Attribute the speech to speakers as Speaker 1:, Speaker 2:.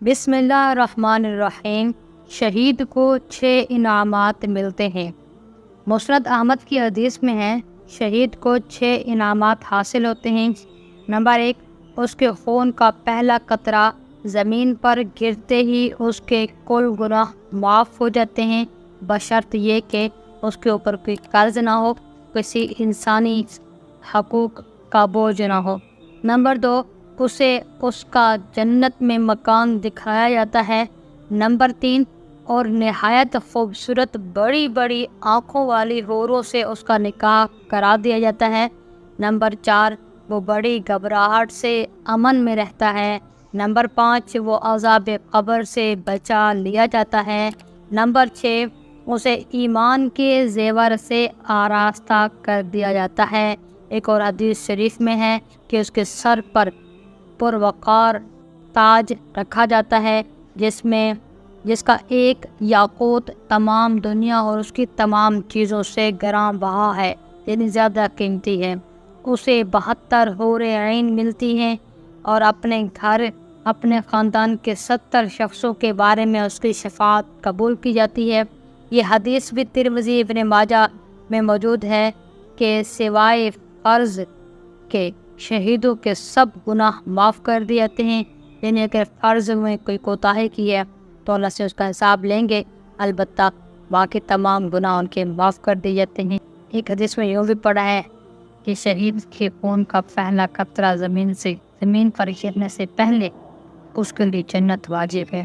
Speaker 1: بسم اللہ الرحمن الرحیم۔ شہید کو 6 انعامات ملتے ہیں۔ مسند احمد کی حدیث میں ہے شہید کو 6 انعامات حاصل ہوتے ہیں۔ نمبر 1، اس کے خون کا پہلا قطرہ زمین پر گرتے ہی اس کے کل گناہ معاف ہو جاتے ہیں، بشرط یہ کہ اس کے اوپر کوئی قرض نہ ہو، کسی انسانی حقوق کا بوجھ نہ ہو۔ نمبر 2، اسے اس کا جنت میں مکان دکھایا جاتا ہے۔ نمبر 3، اور نہایت خوبصورت بڑی بڑی آنکھوں والی حوروں سے اس کا نکاح کرا دیا جاتا ہے۔ نمبر 4، وہ بڑی گھبراہٹ سے امن میں رہتا ہے۔ نمبر 5، وہ عذاب قبر سے بچا لیا جاتا ہے۔ نمبر 6، اسے ایمان کے زیور سے آراستہ کر دیا جاتا ہے۔ ایک اور حدیث شریف میں ہے کہ اس کے سر پر پروقار تاج رکھا جاتا ہے جس کا ایک یاقوت تمام دنیا اور اس کی تمام چیزوں سے گراں بہا ہے، یعنی زیادہ قیمتی ہے۔ اسے 72 حور عین ملتی ہیں اور اپنے گھر اپنے خاندان کے 70 شخصوں کے بارے میں اس کی شفاعت قبول کی جاتی ہے۔ یہ حدیث بھی ترمذی ابن ماجہ میں موجود ہے کہ سوائے فرض کے شہیدوں کے سب گناہ معاف کر دیے جاتے ہیں، یعنی اگر فرض میں کوئی کوتاہی کی ہے تو اللہ سے اس کا حساب لیں گے، البتہ باقی تمام گناہ ان کے معاف کر دیے جاتے ہیں۔ ایک حدیث میں یوں بھی پڑھا ہے کہ شہید کے خون کا پہلا قطرہ زمین پر گرنے سے پہلے اس کے لیے جنت واجب ہے۔